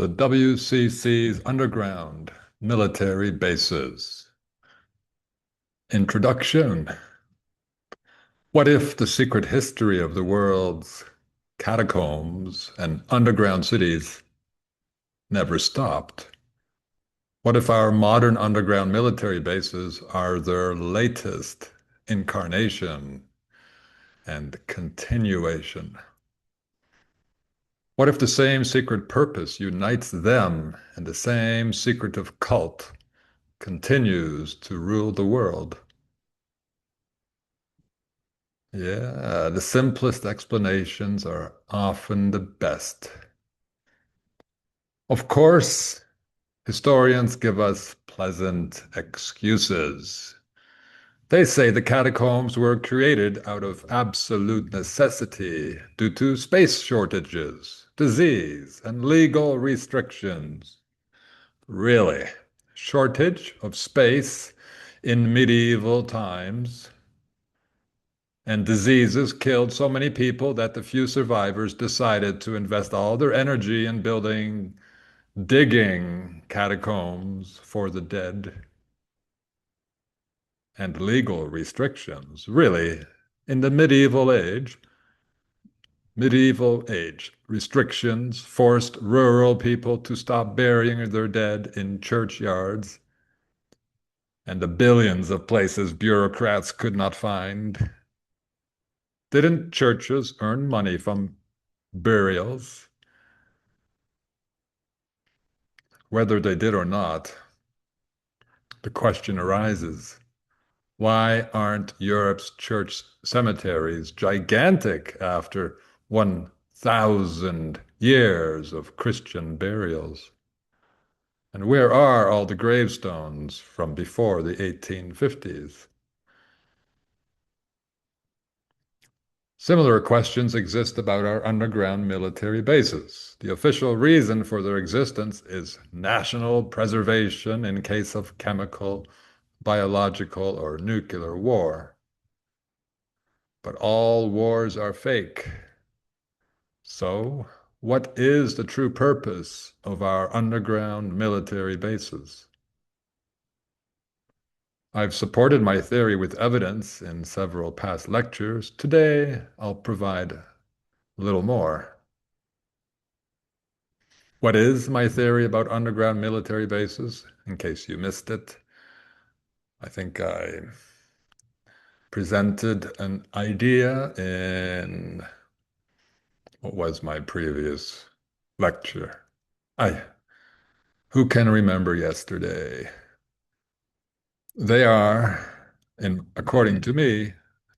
The WCC's underground military bases. Introduction. What if the secret history of the world's catacombs and underground cities never stopped? What if our modern underground military bases are their latest incarnation and continuation? What if the same secret purpose unites them and the same secretive cult continues to rule the world? Yeah, the simplest explanations are often the best. Of course, historians give us pleasant excuses. They say the catacombs were created out of absolute necessity due to space shortages, disease, and legal restrictions. Really? Shortage of space in medieval times? And diseases killed so many people that the few survivors decided to invest all their energy in digging catacombs for the dead. And legal restrictions, really, in the medieval age, restrictions forced rural people to stop burying their dead in churchyards, and the billions of places bureaucrats could not find. Didn't churches earn money from burials? Whether they did or not, the question arises, why aren't Europe's church cemeteries gigantic after 1,000 years of Christian burials? And where are all the gravestones from before the 1850s? Similar questions exist about our underground military bases. The official reason for their existence is national preservation in case of chemical, biological, or nuclear war. But all wars are fake. So, what is the true purpose of our underground military bases? I've supported my theory with evidence in several past lectures. Today, I'll provide a little more. What is my theory about underground military bases? In case you missed it, I think I presented an idea in what was my previous lecture. I, who can remember yesterday? They are, according to me,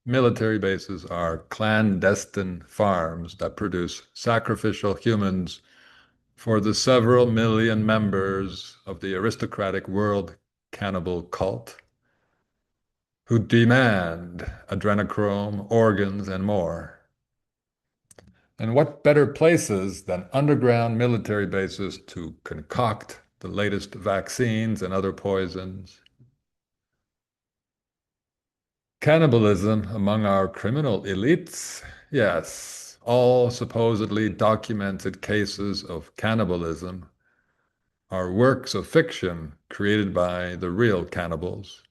military bases are clandestine farms that produce sacrificial humans for the several million members of the aristocratic world cannibal cult who demand adrenochrome, organs, and more. And what better places than underground military bases to concoct the latest vaccines and other poisons? Cannibalism among our criminal elites? Yes, all supposedly documented cases of cannibalism are works of fiction created by the real cannibals.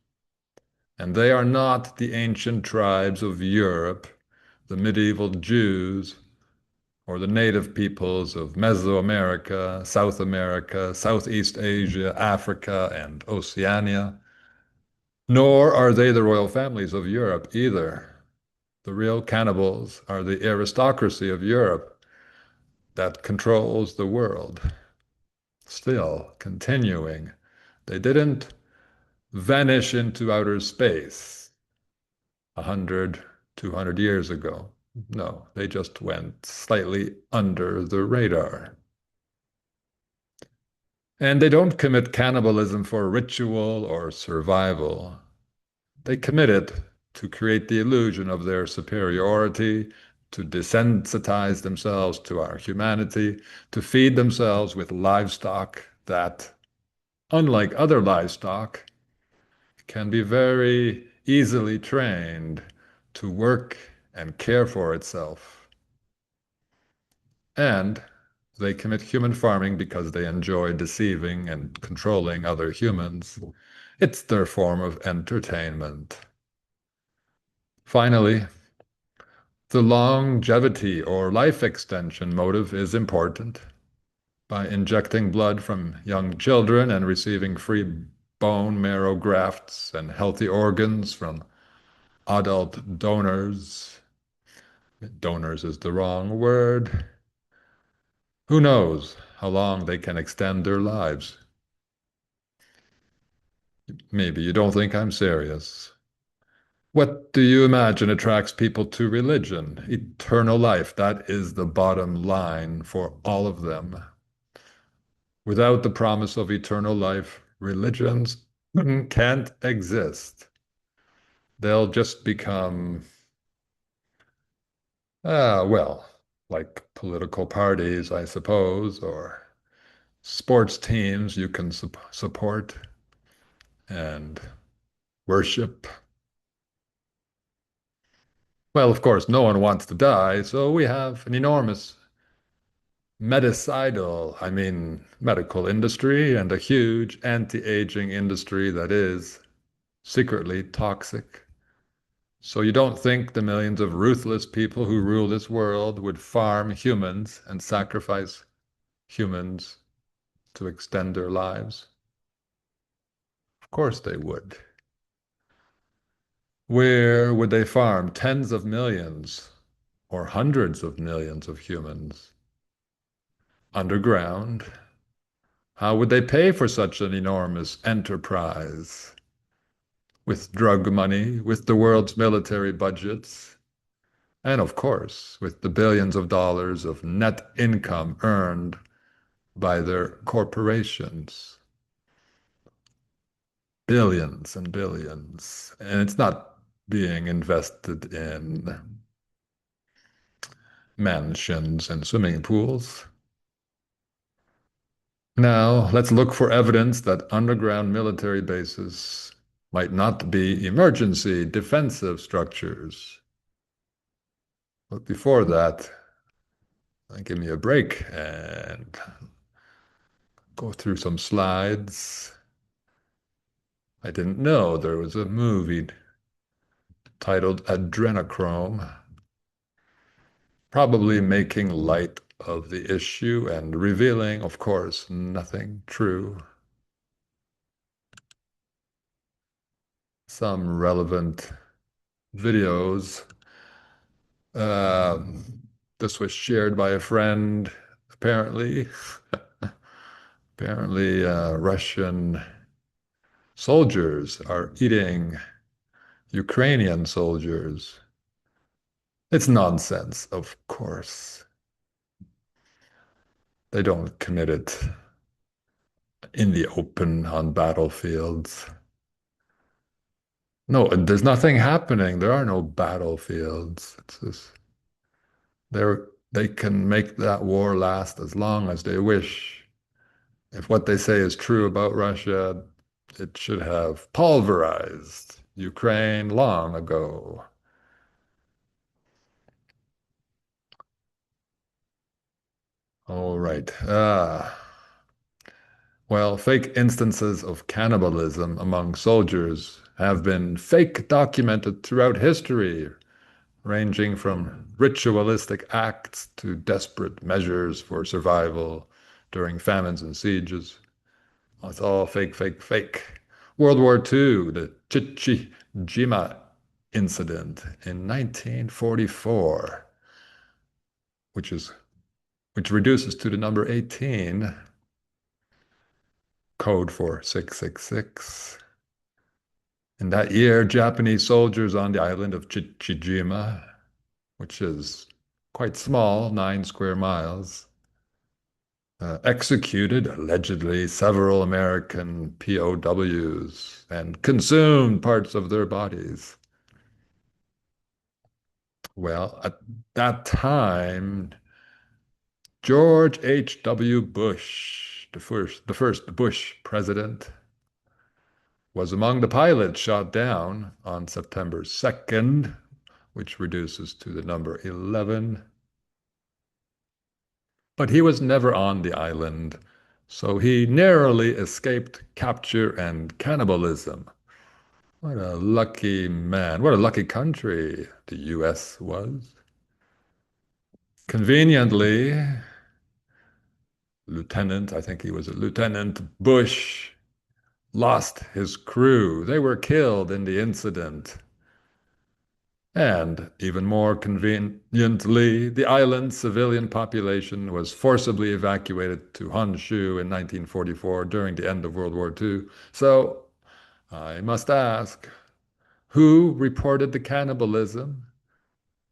And they are not the ancient tribes of Europe, the medieval Jews, or the native peoples of Mesoamerica, South America, Southeast Asia, Africa, and Oceania. Nor are they the royal families of Europe either. The real cannibals are the aristocracy of Europe that controls the world. Still continuing. They didn't vanish into outer space 100, 200 years ago. No, they just went slightly under the radar. And they don't commit cannibalism for ritual or survival. They commit it to create the illusion of their superiority, to desensitize themselves to our humanity, to feed themselves with livestock that, unlike other livestock, can be very easily trained to work and care for itself. And They commit human farming because they enjoy deceiving and controlling other humans. It's their form of entertainment. Finally, the longevity or life extension motive is important. By injecting blood from young children and receiving free bone marrow grafts and healthy organs from adult donors. Donors is the wrong word. Who knows how long they can extend their lives? Maybe you don't think I'm serious. What do you imagine attracts people to religion? Eternal life. That is the bottom line for all of them. Without the promise of eternal life, religions can't exist. They'll just become, well, like political parties, I suppose, or sports teams you can support and worship. Well, of course, no one wants to die, so we have an enormous medical industry and a huge anti-aging industry that is secretly toxic. So you don't think the millions of ruthless people who rule this world would farm humans and sacrifice humans to extend their lives? Of course they would. Where would they farm tens of millions or hundreds of millions of humans? Underground. How would they pay for such an enormous enterprise? With drug money, with the world's military budgets, and of course, with the billions of dollars of net income earned by their corporations. Billions and billions. And it's not being invested in mansions and swimming pools. Now, let's look for evidence that underground military bases might not be emergency defensive structures. But before that, give me a break and go through some slides. I didn't know there was a movie titled Adrenochrome, probably making light of the issue and revealing, of course, nothing true. Some relevant videos. This was shared by a friend, apparently. Apparently, Russian soldiers are eating Ukrainian soldiers. It's nonsense, of course. They don't commit it in the open on battlefields. No, there's nothing happening. There are no battlefields. It's just they can make that war last as long as they wish. If what they say is true about Russia, it should have pulverized Ukraine long ago. All right. Well, fake instances of cannibalism among soldiers have been fake documented throughout history, ranging from ritualistic acts to desperate measures for survival during famines and sieges. It's all fake, fake, fake. World War II, the Chichijima incident in 1944, which is which reduces to the number 18, code for 666. In that year, Japanese soldiers on the island of Chichijima, which is quite small, 9 square miles, executed allegedly several American POWs and consumed parts of their bodies. Well, at that time, George H.W. Bush, the first Bush president, was among the pilots shot down on September 2nd, which reduces to the number 11. but he was never on the island, so he narrowly escaped capture and cannibalism. What a lucky man. What a lucky country the US was. Conveniently, Lieutenant, I think he was a Lieutenant Bush, lost his crew. They were killed in the incident. And even more conveniently, the island's civilian population was forcibly evacuated to Honshu in 1944 during the end of World War II. So I must ask, who reported the cannibalism?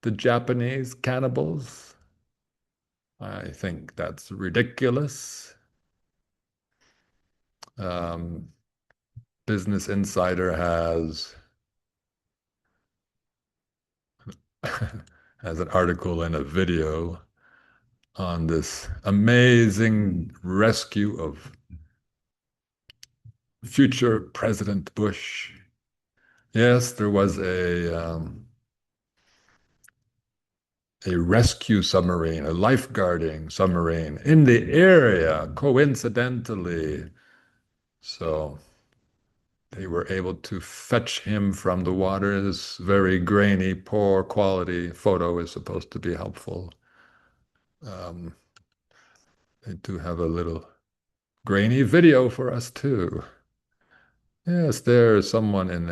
The Japanese cannibals? I think that's ridiculous. Um, Business Insider has an article and a video on this amazing rescue of future President Bush. Yes, there was a rescue submarine, a lifeguarding submarine in the area, coincidentally. So they were able to fetch him from the water. This very grainy, poor quality photo is supposed to be helpful. Um, they do have a little grainy video for us too. Yes, there's someone in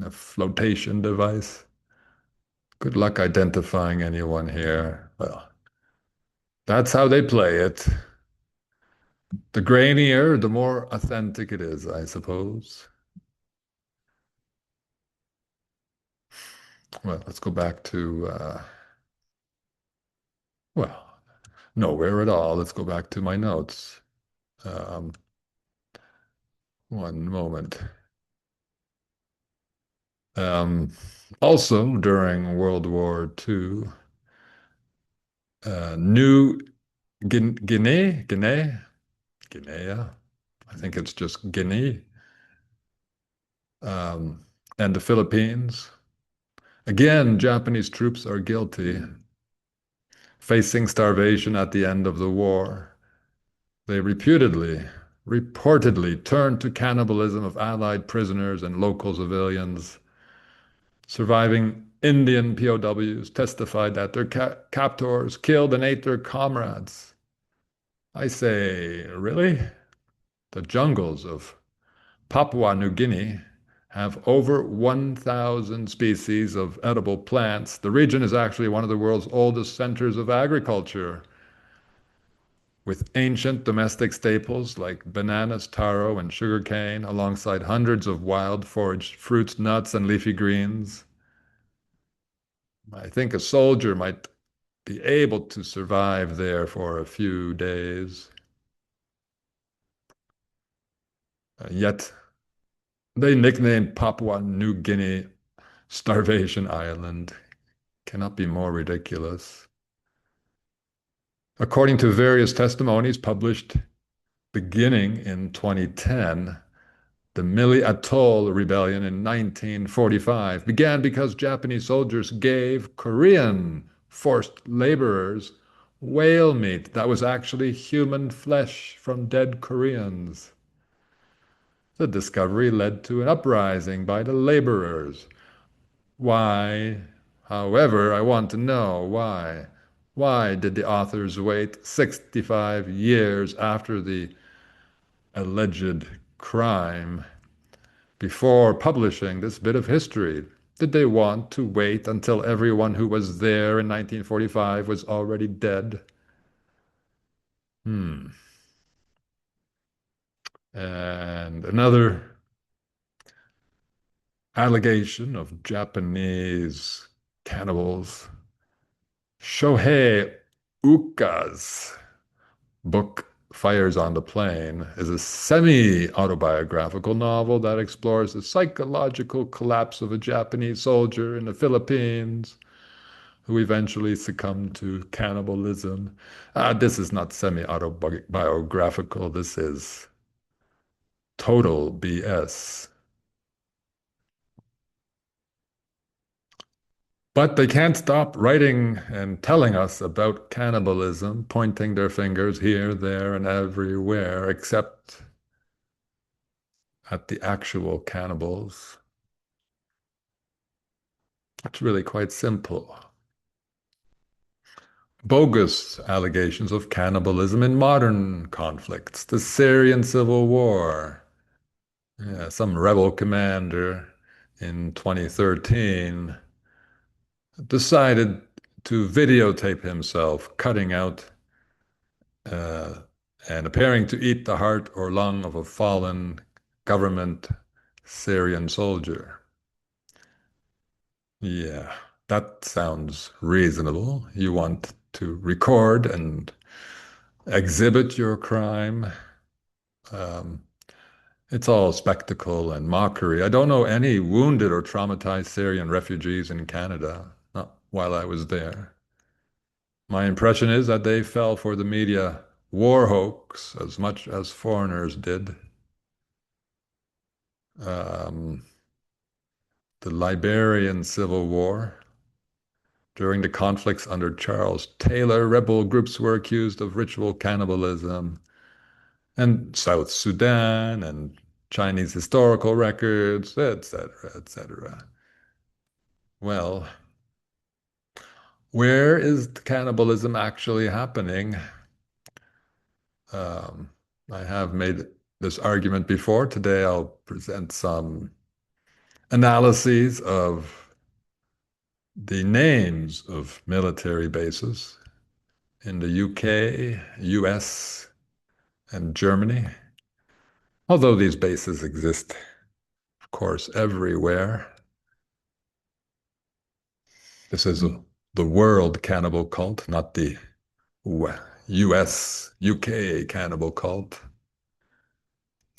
a flotation device. Good luck identifying anyone here. Well, that's how they play it. The grainier, the more authentic it is, I suppose. Well, let's go back to, well, nowhere at all. Let's go back to my notes. Um, One moment. Um, Also, during World War II, New Guinea, I think it's just Guinea, um, and the Philippines. Again, Japanese troops are guilty, facing starvation at the end of the war. They reportedly turned to cannibalism of Allied prisoners and local civilians. Surviving Indian POWs testified that their captors killed and ate their comrades. I say, really? The jungles of Papua New Guinea have over 1,000 species of edible plants. The region is actually one of the world's oldest centers of agriculture, with ancient domestic staples like bananas, taro, and sugarcane, alongside hundreds of wild foraged fruits, nuts, and leafy greens. I think a soldier might be able to survive there for a few days. Yet they nicknamed Papua New Guinea Starvation Island. Cannot be more ridiculous. According to various testimonies published beginning in 2010, the Mili Atoll rebellion in 1945 began because Japanese soldiers gave Korean forced laborers whale meat that was actually human flesh from dead Koreans. The discovery led to an uprising by the laborers. Why? However, I want to know why. Why did the authors wait 65 years after the alleged crime before publishing this bit of history? Did they want to wait until everyone who was there in 1945 was already dead? Hmm. And another allegation of Japanese cannibals. Shohei Uka's book Fires on the Plain is a semi-autobiographical novel that explores the psychological collapse of a Japanese soldier in the Philippines who eventually succumbed to cannibalism. This is not semi-autobiographical. This is total BS. But they can't stop writing and telling us about cannibalism, pointing their fingers here, there, and everywhere, except at the actual cannibals. It's really quite simple. Bogus allegations of cannibalism in modern conflicts, the Syrian civil war. Yeah, some rebel commander in 2013 decided to videotape himself cutting out uh, and appearing to eat the heart or lung of a fallen government Syrian soldier. Yeah, that sounds reasonable. You want to record and exhibit your crime. Um, it's all spectacle and mockery. I don't know any wounded or traumatized Syrian refugees in Canada, not while I was there. My impression is that they fell for the media war hoax as much as foreigners did. Um, the Liberian Civil War. During the conflicts under Charles Taylor, rebel groups were accused of ritual cannibalism, and South Sudan and Chinese historical records, etc., etc. Well, where is cannibalism actually happening? Um, I have made this argument before. Today I'll present some analyses of the names of military bases in the UK, US, and Germany. Although these bases exist, of course, everywhere. This is the world cannibal cult, not the US, UK cannibal cult.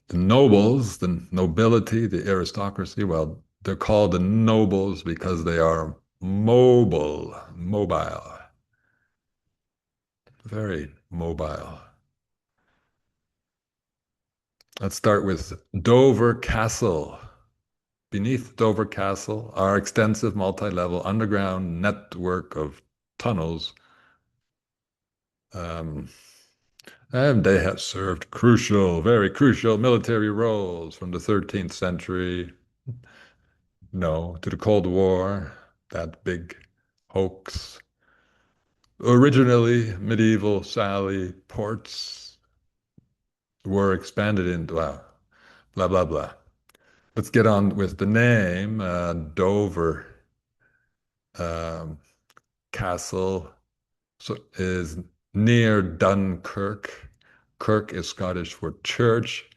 The nobles, the nobility, the aristocracy, well, they're called the nobles because they are mobile, very mobile. Let's start with Dover Castle. Beneath Dover Castle are extensive multi-level underground network of tunnels, um, and they have served crucial, very crucial military roles from the 13th century, no, to the Cold War, that big hoax. Originally, medieval Sally ports were expanded into, well, blah, blah, blah. Let's get on with the name, Dover um, Castle. So is near Dunkirk. Kirk is Scottish for church.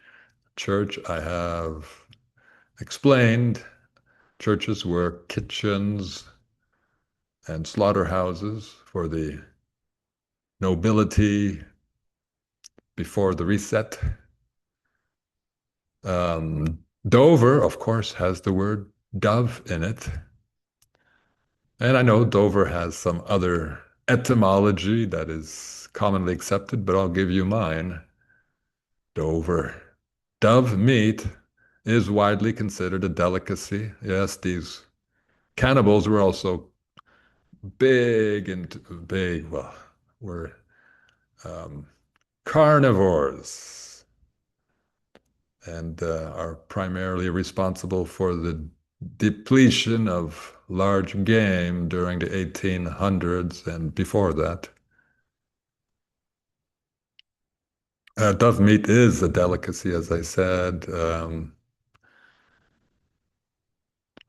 Church, I have explained. Churches were kitchens and slaughterhouses for the nobility before the reset. Dover, of course, has the word dove in it. And I know Dover has some other etymology that is commonly accepted, but I'll give you mine. Dover. Dove meat is widely considered a delicacy. Yes, these cannibals were also well, were um, carnivores and are primarily responsible for the depletion of large game during the 1800s and before that. Dove meat is a delicacy, as I said.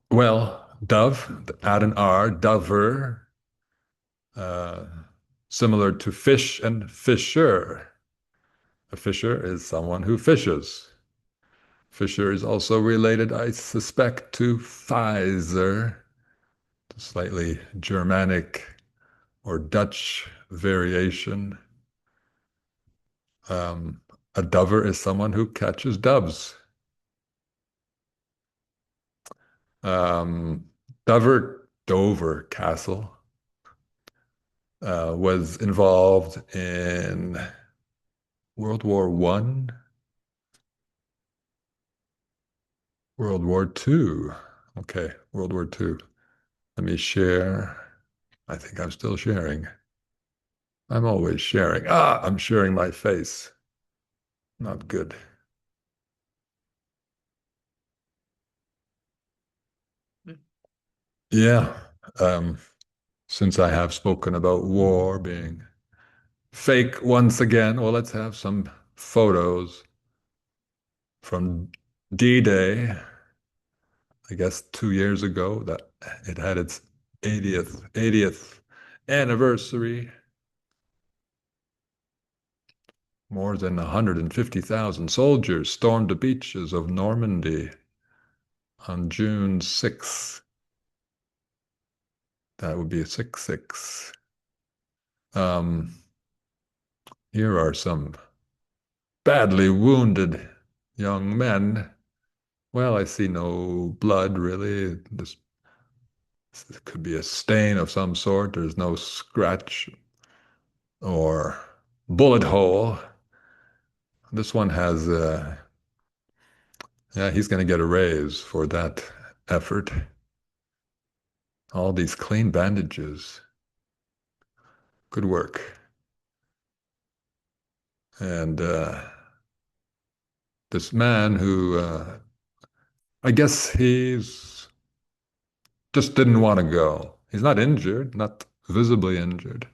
Well, dove, add an R, dover, uh, similar to fish and fisher. A fisher is someone who fishes. Fisher is also related, I suspect, to Pfizer, slightly Germanic or Dutch variation. Um, a dover is someone who catches doves. Um, Dover Castle was involved in World War One, World War Two. Okay, World War Two. Let me share. I think I'm still sharing. I'm always sharing. Ah, I'm sharing my face. Not good. Yeah. Um, since I have spoken about war being fake once again, well, let's have some photos from D-Day, I guess 2 years ago, that it had its 80th anniversary. More than 150,000 soldiers stormed the beaches of Normandy on June 6th. That would be a 6-6. Um, Here are some badly wounded young men. Well, I see no blood really. This could be a stain of some sort. There's no scratch or bullet hole. This one has, yeah, he's going to get a raise for that effort. All these clean bandages. Good work. And this man who, I guess he's just didn't want to go. He's not injured, not visibly injured.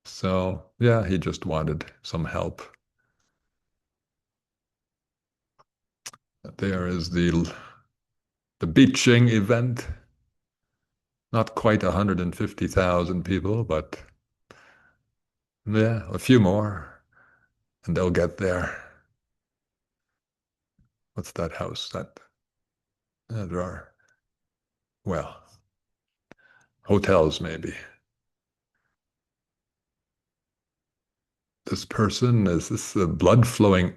So, yeah, he just wanted some help. There is the beaching event. Not quite 150,000 people, but yeah, a few more, and they'll get there. What's that house? There are, well, hotels maybe. This person, is this the blood flowing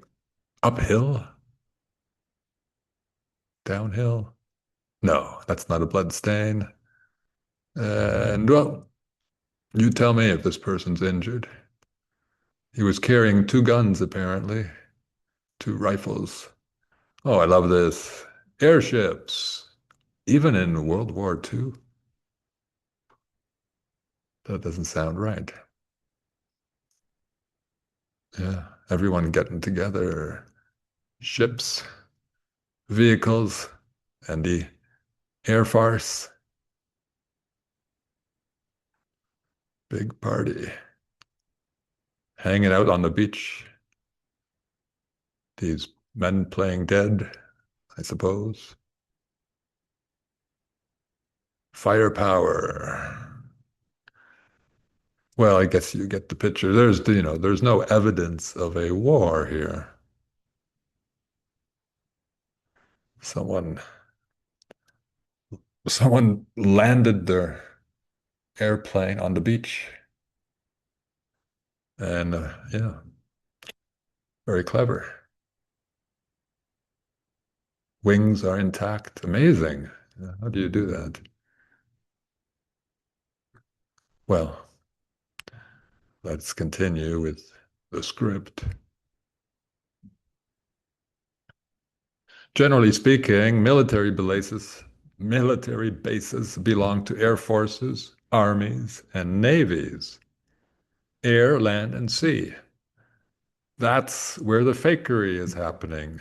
uphill, downhill? No, that's not a blood stain. And well, you tell me if this person's injured. He was carrying two guns, apparently, two rifles. Oh, I love this. Airships, even in World War II. That doesn't sound right. Yeah, everyone getting together, ships, vehicles, and the air farce. Big party. Hanging out on the beach. These men playing dead, I suppose. Firepower. Well, I guess you get the picture. There's no evidence of a war here. Someone, someone landed their airplane on the beach, and yeah, very clever. Wings are intact. Amazing. How do you do that? Well, let's continue with the script. Generally speaking, military bases belong to air forces, armies, and navies, air, land, and sea. That's where the fakery is happening.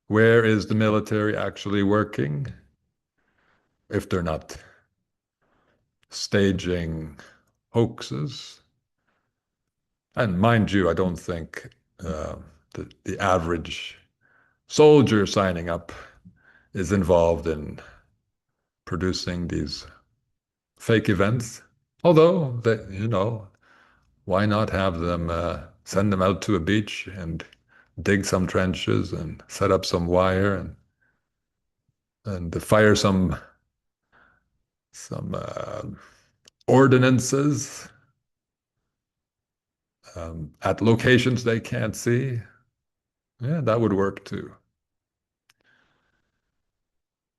Where is the military actually working? If they're not staging hoaxes. And mind you, I don't think the average soldier signing up is involved in producing these fake events. Although, why not have them send them out to a beach and dig some trenches and set up some wire and fire some ordinances at locations they can't see. Yeah, that would work too.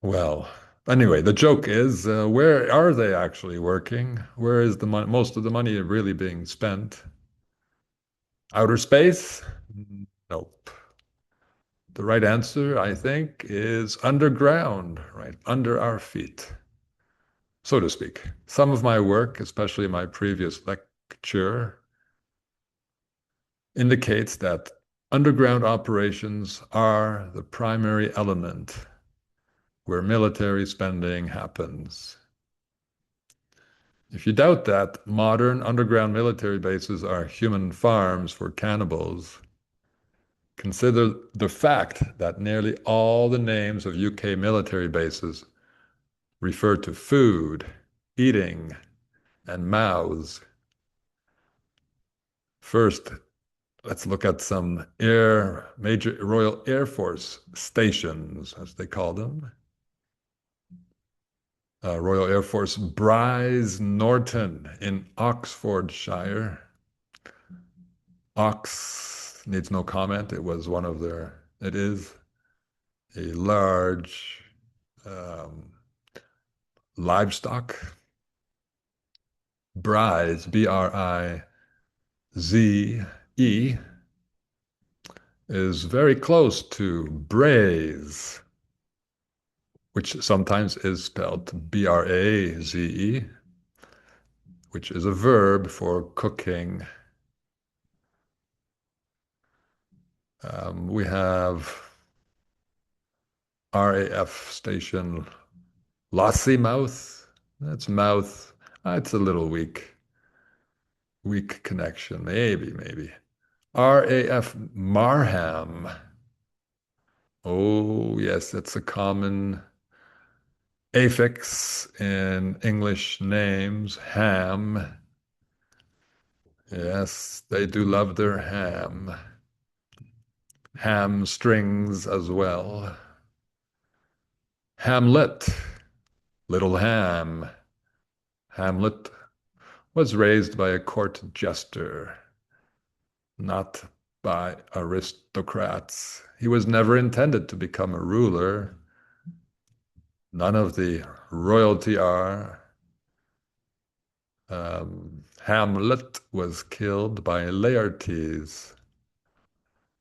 Well, anyway, the joke is, where are they actually working? Where is most of the money really being spent? Outer space? Nope. The right answer, I think, is underground, right under our feet, so to speak. Some of my work, especially my previous lecture, indicates that underground operations are the primary element where military spending happens. If you doubt that, modern underground military bases are human farms for cannibals. Consider the fact that nearly all the names of UK military bases refer to food, eating, and mouths. First, let's look at some major Royal Air Force stations, as they call them. Royal Air Force Bryce Norton in Oxfordshire. Ox needs no comment. It is a large um, livestock. Bryce, Brize, is very close to braise, which sometimes is spelled Braze, which is a verb for cooking. We have RAF station Lossiemouth. That's mouth. It's a little weak. Weak connection. Maybe. RAF Marham. Oh, yes, that's a common affix in English names. Ham. Yes, they do love their ham. Hamstrings as well. Hamlet. Little Ham. Hamlet was raised by a court jester, not by aristocrats. He was never intended to become a ruler. None of the royalty are. Hamlet was killed by Laertes,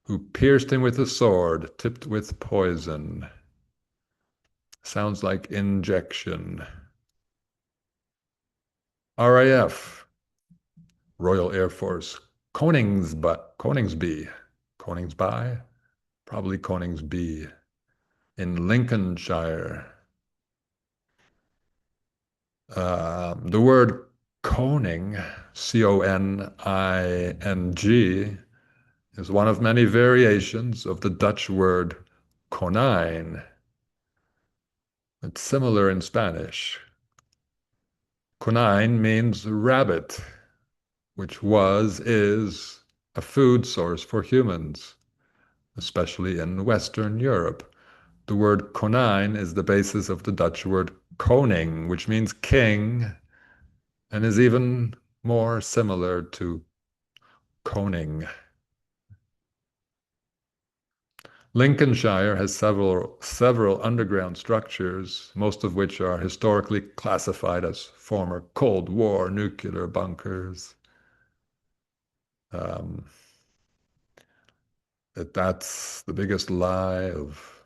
who pierced him with a sword tipped with poison. Sounds like injection. RAF, Royal Air Force, Coningsby, probably Coningsby, in Lincolnshire. The word coning, Coning, is one of many variations of the Dutch word konijn. It's similar in Spanish. Konijn means rabbit, which is a food source for humans, especially in Western Europe. The word konijn is the basis of the Dutch word koning, which means king, and is even more similar to koning. Lincolnshire has several underground structures, most of which are historically classified as former Cold War nuclear bunkers. Um, that's the biggest lie of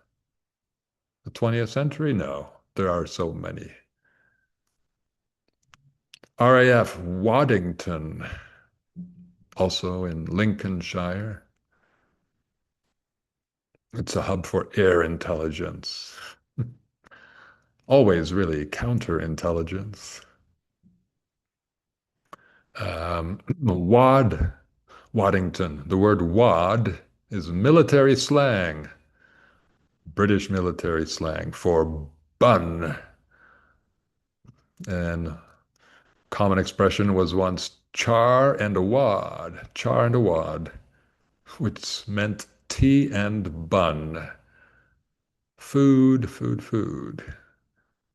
the 20th century? No, there are so many. RAF Waddington, also in Lincolnshire. It's a hub for air intelligence. Always really counterintelligence. Waddington. The word wad is military slang, British military slang for bun. And common expression was once char and a wad, which meant tea and bun. Food.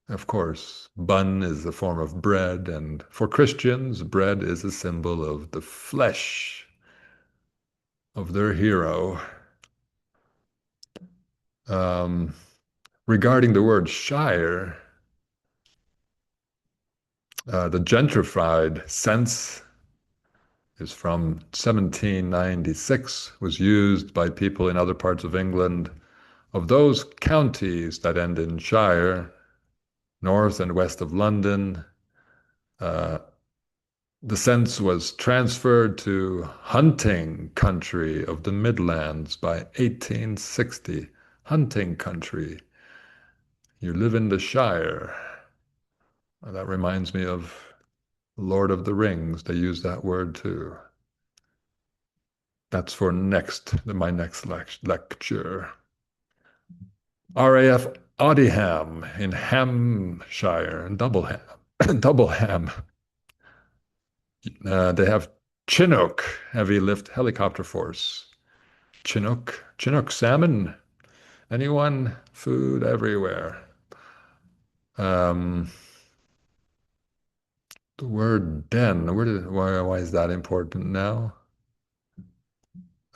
Of course, bun is a form of bread, and for Christians, bread is a symbol of the flesh of their hero. Regarding the word shire, the gentrified sense is from 1796, was used by people in other parts of England Of those counties that end in shire, north and west of London, uh, the sense was transferred to hunting country of the Midlands by 1860. Hunting country. You live in the Shire. That reminds me of Lord of the Rings. They use that word too. That's for my next lecture. RAF Odiham in Hampshire, Doubleham. Doubleham. They have Chinook heavy lift helicopter force. Chinook salmon. Anyone? Food everywhere. Um, the word den. Why is that important now?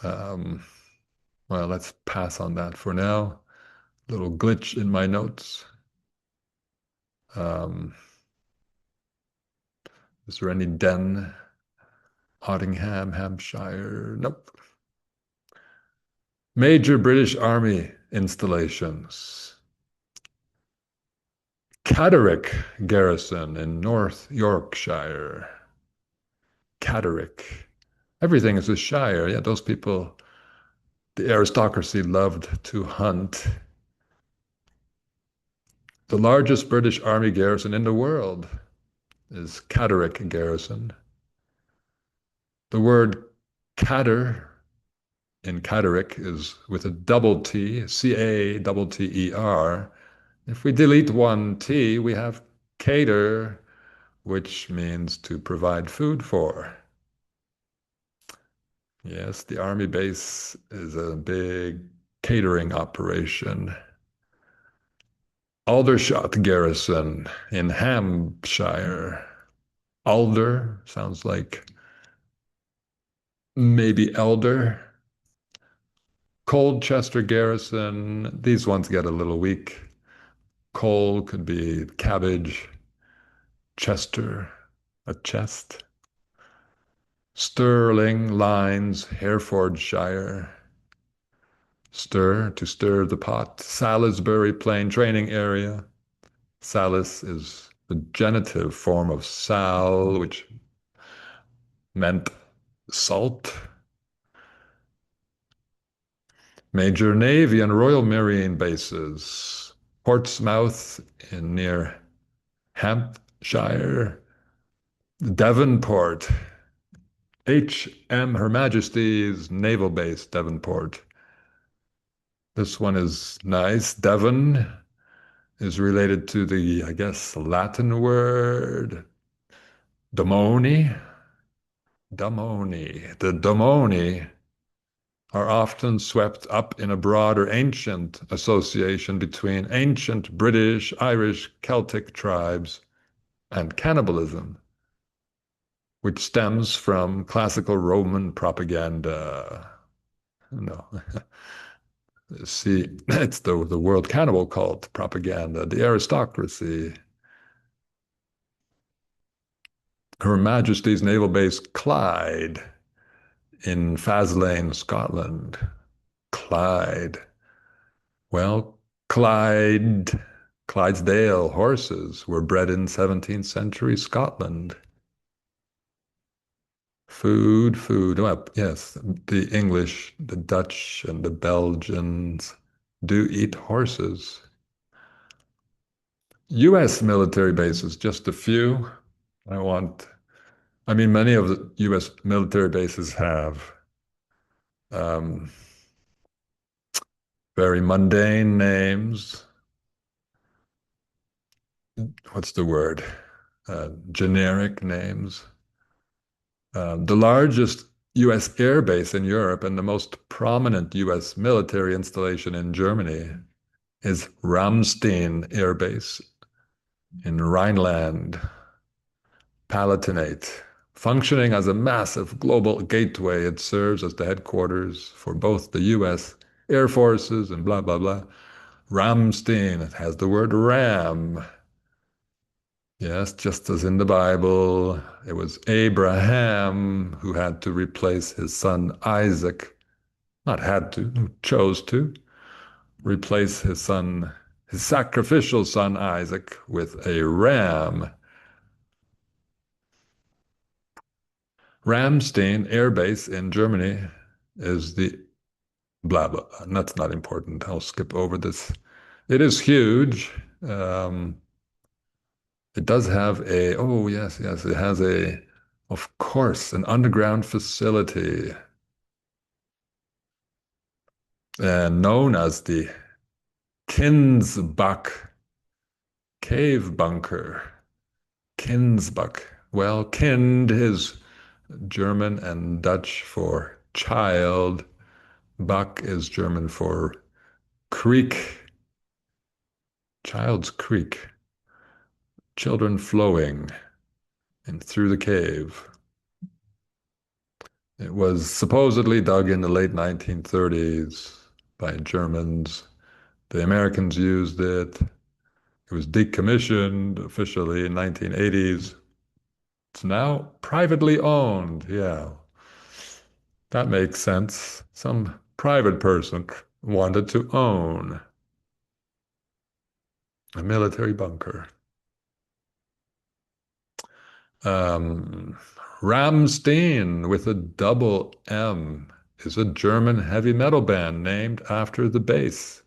Um, well, let's pass on that for now. Little glitch in my notes. Um, is there any den? Ottingham, Hampshire? Nope. Major British Army installations. Catterick Garrison in North Yorkshire. Catterick. Everything is a shire. Yeah, those people, the aristocracy loved to hunt. The largest British Army garrison in the world is Catterick Garrison. The word catter in Catterick is with a double T, Catter. If we delete one T, we have cater, which means to provide food for. Yes, the army base is a big catering operation. Aldershot Garrison in Hampshire. Alder sounds like maybe elder. Colchester Garrison, these ones get a little weak. Cole could be cabbage. Chester, a chest. Stirling Lines, Herefordshire. Stir, to stir the pot. Salisbury Plain Training Area. Salis is the genitive form of sal, which meant salt. Major Navy and Royal Marine bases. Portsmouth in near Hampshire. Devonport. H.M. Her Majesty's Naval Base, Devonport. This one is nice. Devon is related to the, I guess, Latin word domoni. Domoni. The domoni are often swept up in a broader ancient association between ancient British, Irish, Celtic tribes and cannibalism, which stems from classical Roman propaganda. No. See, it's the world cannibal cult propaganda, the aristocracy. Her Majesty's Naval Base Clyde in Faslane, Scotland. Clyde. Well, Clydesdale horses were bred in 17th century Scotland. Food. Well, yes, the English, the Dutch, and the Belgians do eat horses. U.S. military bases, just a few. Many of the U.S. military bases have um, very mundane names. What's the word? Generic names. The largest U.S. air base in Europe and the most prominent U.S. military installation in Germany is Rammstein Air Base in Rhineland, Palatinate. Functioning as a massive global gateway, it serves as the headquarters for both the U.S. Air Forces and blah, blah, blah. Rammstein, it has the word ram. Yes, just as in the Bible, it was Abraham who had to replace his son Isaac. Not had to, who chose to. replace his sacrificial son Isaac with a ram. Rammstein Air Base in Germany is the blah blah. That's not important. I'll skip over this. It is huge. Um, it does have a, oh yes, yes, it has a, of course, an underground facility known as the Kinsbach Cave Bunker. Kinsbach. Well, Kind is German and Dutch for child. Bach is German for creek. Child's Creek. Children flowing in through the cave. It was supposedly dug in the late 1930s by Germans. The Americans used it. It was decommissioned officially in 1980s. It's now privately owned. Yeah, that makes sense. Some private person wanted to own a military bunker. Um, Rammstein with a double M is a German heavy metal band named after the bass.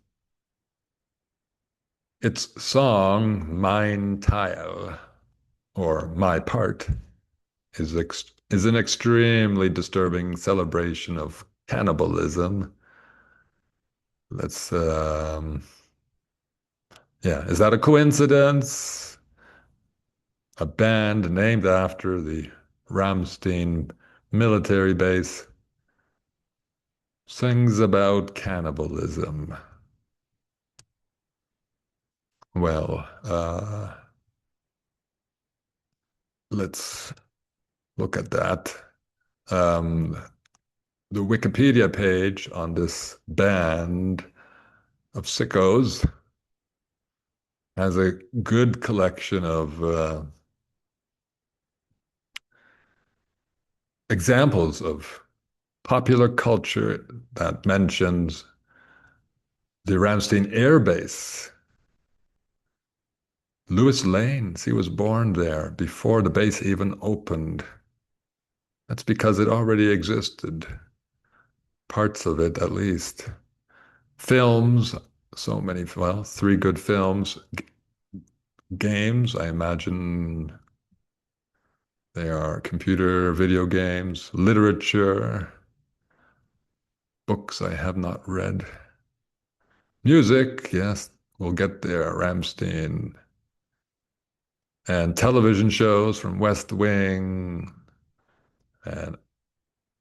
Its song, Mein Teil, or My Part, is an extremely disturbing celebration of cannibalism. Let's, yeah, is that a coincidence? A band named after the Rammstein military base sings about cannibalism. Well, let's look at that. Um, the Wikipedia page on this band of sickos has a good collection of examples of popular culture that mentions the Ramstein Air Base. Lewis Lanes, he was born there before the base even opened. That's because it already existed, parts of it at least. Films, so many, well, three good films. Games, I imagine they are computer video games. Literature, books I have not read. Music, yes, we'll get there. Rammstein. And television shows from West Wing and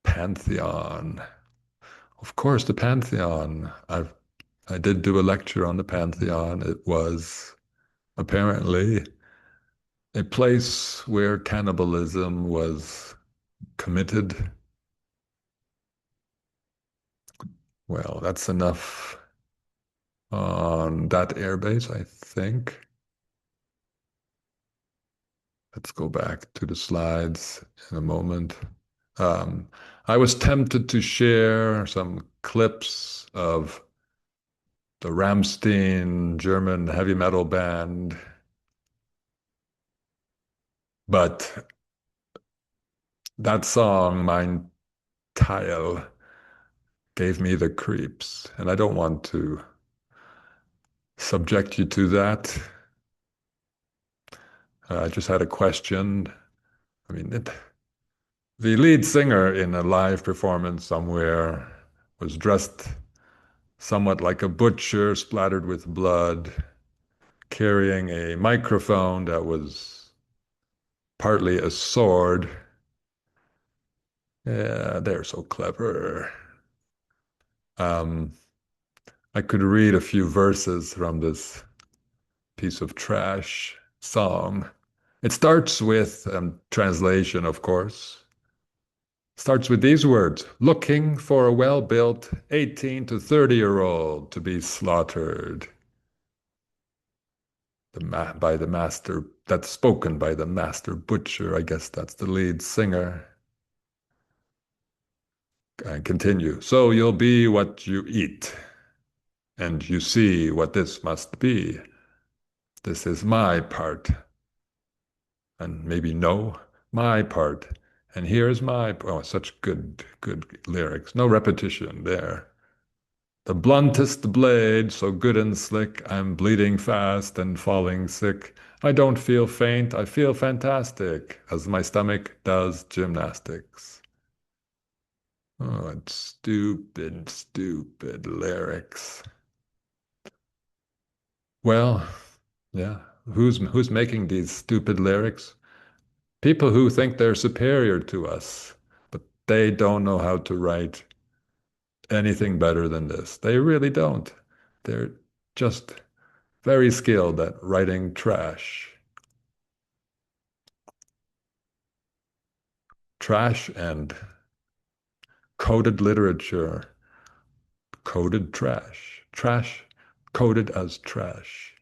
Pantheon. Of course, the Pantheon. I did do a lecture on the Pantheon. It was apparently a place where cannibalism was committed. Well, that's enough on that airbase, I think. Let's go back to the slides in a moment. Um, I was tempted to share some clips of the Rammstein German heavy metal band, but that song, Mein Teil, gave me the creeps, and I don't want to subject you to that. I just had a question. I mean, the lead singer in a live performance somewhere was dressed somewhat like a butcher, splattered with blood, carrying a microphone that was partly a sword. Yeah, they're so clever. Um, I could read a few verses from this piece of trash song. It starts with translation, of course. Starts with these words: looking for a well-built 18 to 30-year-old to be slaughtered. By the master, that's spoken by the master butcher. I guess that's the lead singer. And continue. So you'll be what you eat. And you see what this must be. This is my part. And maybe no, my part. And here's my, oh, such good lyrics. No repetition there. The bluntest blade, so good and slick, I'm bleeding fast and falling sick. I don't feel faint, I feel fantastic, as my stomach does gymnastics. Oh, it's stupid lyrics. Well, yeah, who's making these stupid lyrics? People who think they're superior to us, but they don't know how to write anything better than this. They really don't. They're just very skilled at writing trash. Trash and coded literature, coded trash. Trash coded as trash.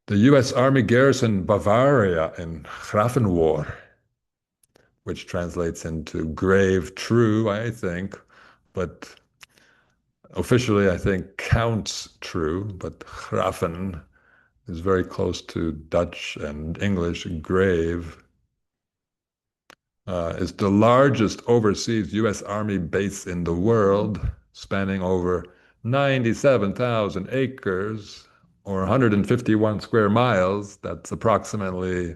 The US Army garrison Bavaria in Grafenwohr, which translates into grave true, I think, but officially I think counts true, but Grafen is very close to Dutch and English grave, is the largest overseas U.S. Army base in the world, spanning over 97,000 acres or 151 square miles. That's approximately,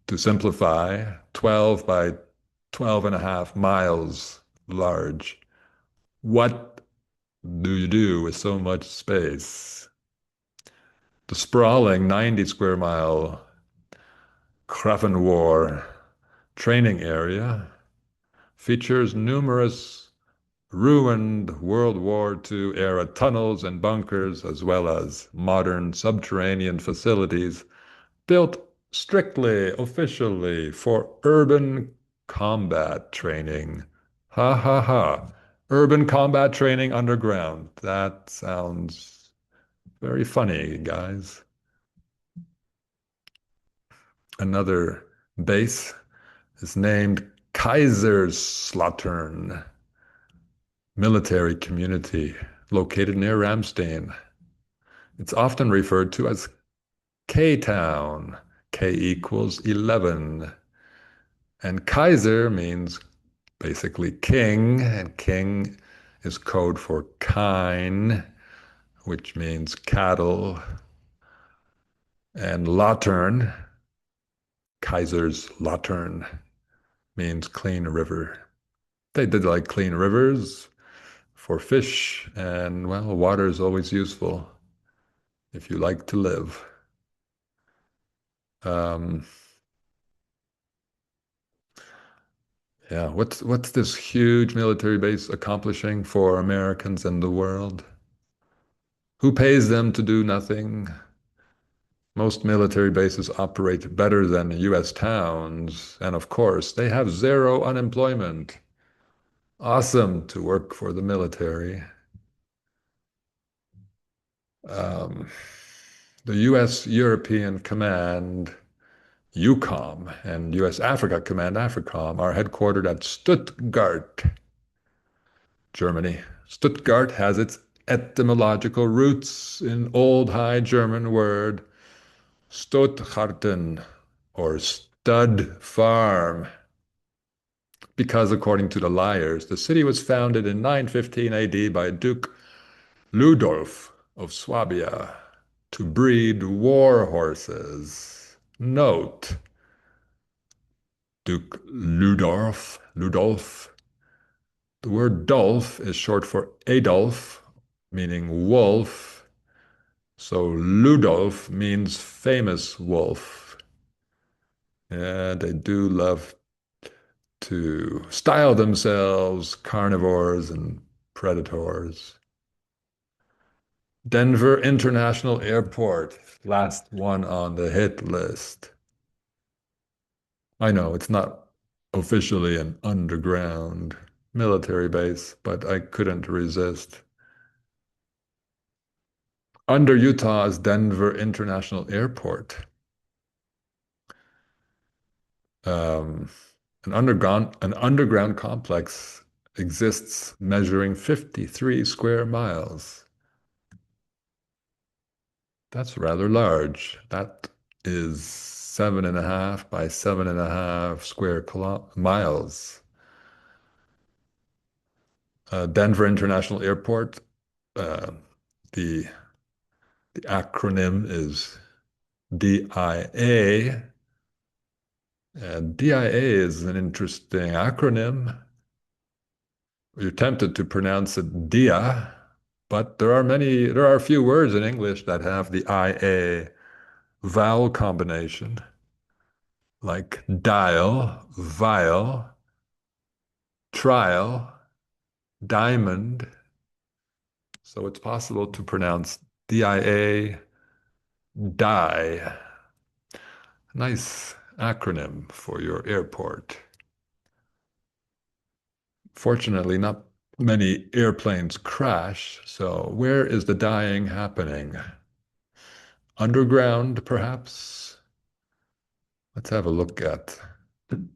to simplify, 12 by 12 and a half miles large. What do you do with so much space? The sprawling 90 square mile Grafenwohr training area features numerous ruined World War II era tunnels and bunkers, as well as modern subterranean facilities built strictly, officially for urban combat training. Ha ha ha. Urban combat training underground. That sounds very funny, guys. Another base is named Kaiserslautern military community located near Rammstein. It's often referred to as K-Town. K equals 11. And Kaiser means basically king, and king is code for kine, which means cattle. And Lautern, Kaiser's Lautern, means clean river. They did like clean rivers for fish, and well, water is always useful if you like to live. Um, yeah, what's this huge military base accomplishing for Americans and the world? Who pays them to do nothing? Most military bases operate better than US towns, and of course, they have zero unemployment. Awesome to work for the military. Um, the US European Command, EUCOM, and US Africa Command, AFRICOM, are headquartered at Stuttgart, Germany. Stuttgart has its etymological roots in Old High German word Stuttgarten, or stud farm, because according to the liars, the city was founded in 915 AD by Duke Ludolf of Swabia to breed war horses. Note, Duke Ludolf. The word Dolf is short for Adolf, meaning wolf. So Ludolf means famous wolf. Yeah, they do love to style themselves carnivores and predators. Denver International Airport, last one on the hit list. I know it's not officially an underground military base, but I couldn't resist. Under Utah's Denver International Airport, um, an underground complex exists measuring 53 square miles. That's rather large. That is 7.5 by 7.5 square miles. Denver International Airport, uh, the, the acronym is DIA. And DIA is an interesting acronym. You're tempted to pronounce it DIA, but there are a few words in English that have the IA vowel combination, like dial, vial, trial, diamond. So it's possible to pronounce DIA, die. Nice acronym for your airport. Fortunately, not many airplanes crash, so where is the dying happening? Underground, perhaps? Let's have a look at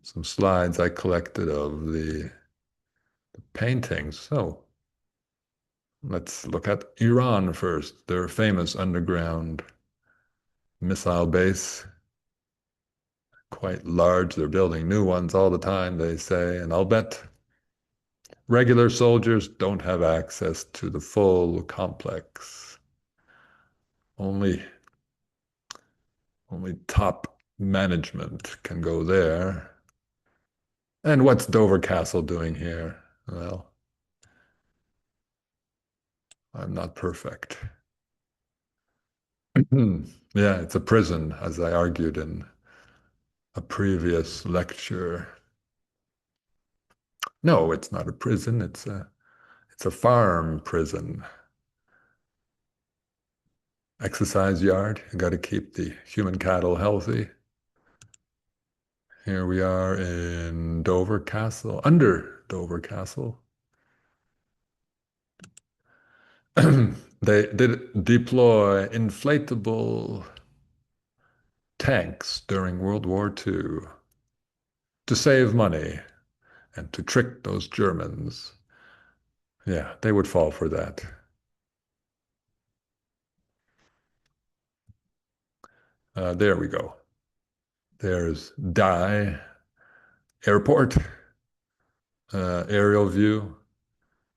some slides I collected of the paintings. So let's look at Iran first, their famous underground missile base. Quite large. They're building new ones all the time, they say, and I'll bet regular soldiers don't have access to the full complex. Only Only top management can go there. And what's Dover Castle doing here? Well, I'm not perfect. Yeah, it's a prison, as I argued in a previous lecture. No, it's not a prison. It's a farm prison. Exercise yard. You got to keep the human cattle healthy. Here we are in Dover Castle, under Dover Castle. They did deploy inflatable tanks during World War II to save money and to trick those Germans. Yeah, they would fall for that. There we go. There's Dye Airport aerial view.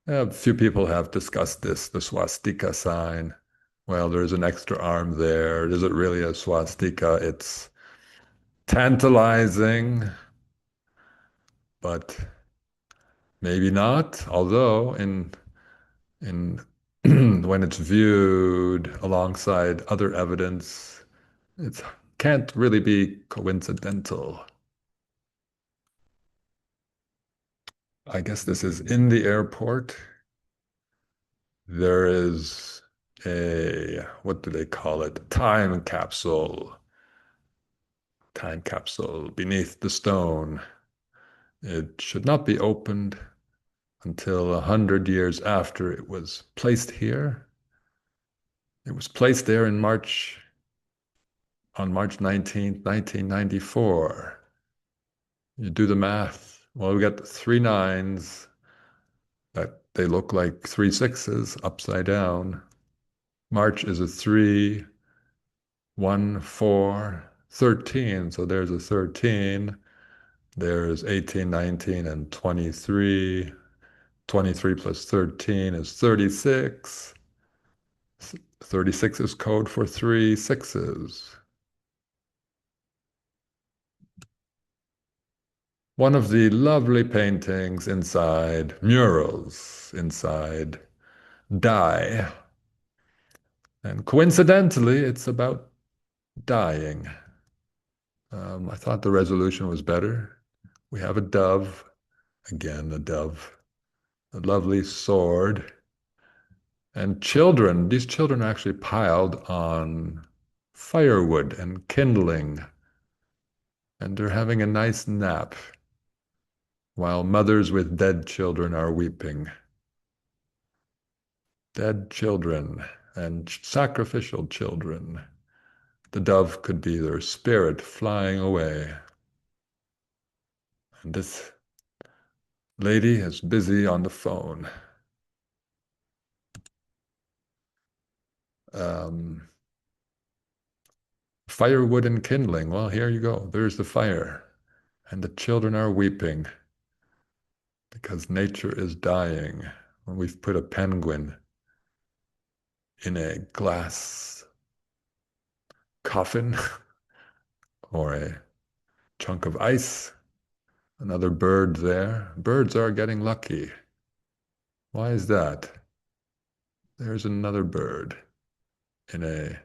A few people have discussed this, the swastika sign. Well, there's an extra arm there. Is it really a swastika? It's tantalizing, but maybe not. Although in when it's viewed alongside other evidence, it can't really be coincidental. I guess this is in the airport. There is what do they call it? Time capsule beneath the stone. It should not be opened until 100 years after it was placed here. It was placed there on March 19th, 1994. You do the math. Well, we got three nines that they look like three sixes upside down. March is a 3, 1, 4, 13. So there's a 13. There's 18, 19, and 23. 23 plus 13 is 36. 36 is code for three sixes. One of the lovely paintings inside, murals inside, die. And coincidentally, it's about dying. I thought the resolution was better. We have a dove, again, a dove, a lovely sword, and children. These children are actually piled on firewood and kindling, and they're having a nice nap while mothers with dead children are weeping. Dead children and sacrificial children. The dove could be their spirit flying away. And Lady is busy on the phone. Um, Firewood and kindling. Well, here you go. There's the fire. And the children are weeping because nature is dying. When we've put a penguin in a glass coffin or a chunk of ice, another bird there. Birds are getting lucky. Why is that? There's another bird in a,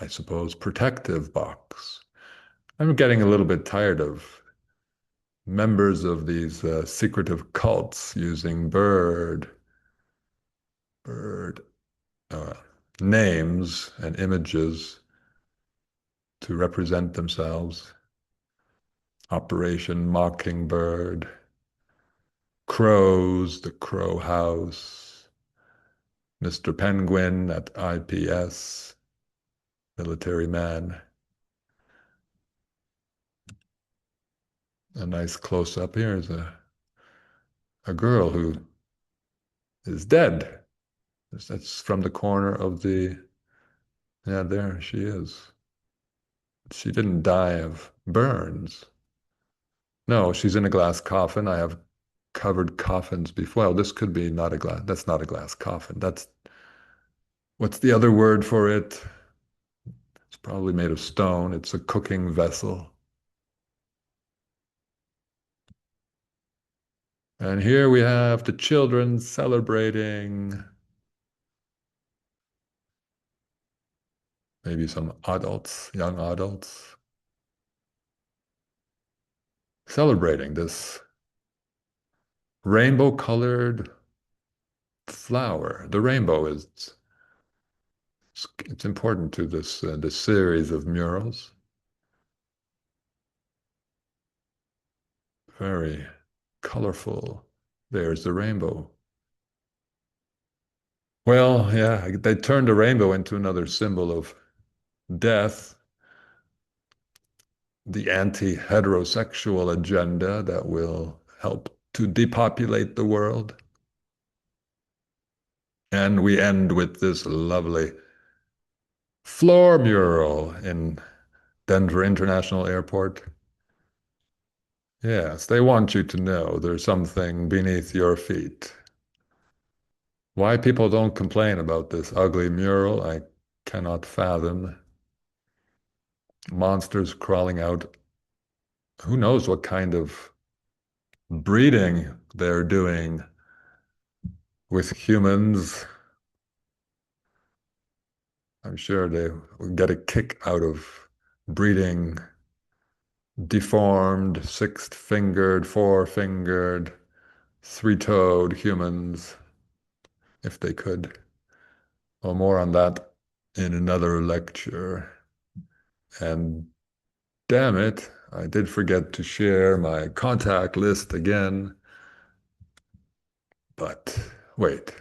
I suppose, protective box. I'm getting a little bit tired of members of these secretive cults using bird uh, names and images to represent themselves. Operation Mockingbird, Crows, the Crow House, Mr. Penguin at IPS, military man. A nice close up here is a girl who is dead. That's from the corner of the, yeah, there she is. She didn't die of burns. No, she's in a glass coffin. I have covered coffins before. Well, this could be not a glass. That's not a glass coffin. That's, what's the other word for it? It's probably made of stone. It's a cooking vessel. And here we have the children celebrating. Maybe some adults, young adults, celebrating this rainbow colored flower. The rainbow is, it's important to this series of murals. Very colorful. There's the rainbow. Well, yeah, they turned the rainbow into another symbol of death, the anti-heterosexual agenda that will help to depopulate the world. And we end with this lovely floor mural in Denver International Airport. Yes, they want you to know there's something beneath your feet. Why people don't complain about this ugly mural, I cannot fathom. Monsters crawling out. Who knows what kind of breeding they're doing with humans. I'm sure they will get a kick out of breeding deformed, six-fingered, four-fingered, three-toed humans, if they could. Well, more on that in another lecture. And damn it, I did forget to share my contact list again. But wait,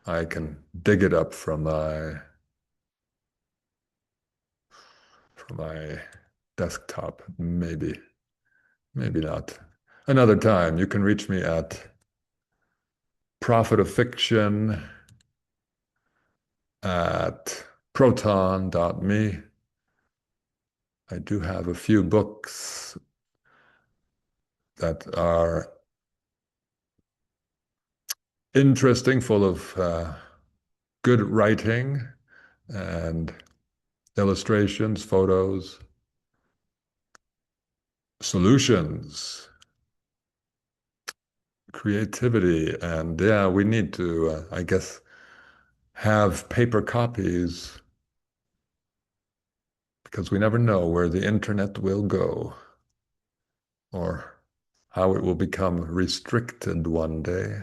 I can dig it up from my desktop, maybe. Maybe not. Another time, you can reach me at Prophet of Fiction at proton.me. I do have a few books that are interesting, full of good writing and illustrations, photos, solutions, creativity. And yeah, we need to, I guess, have paper copies because we never know where the internet will go or how it will become restricted one day.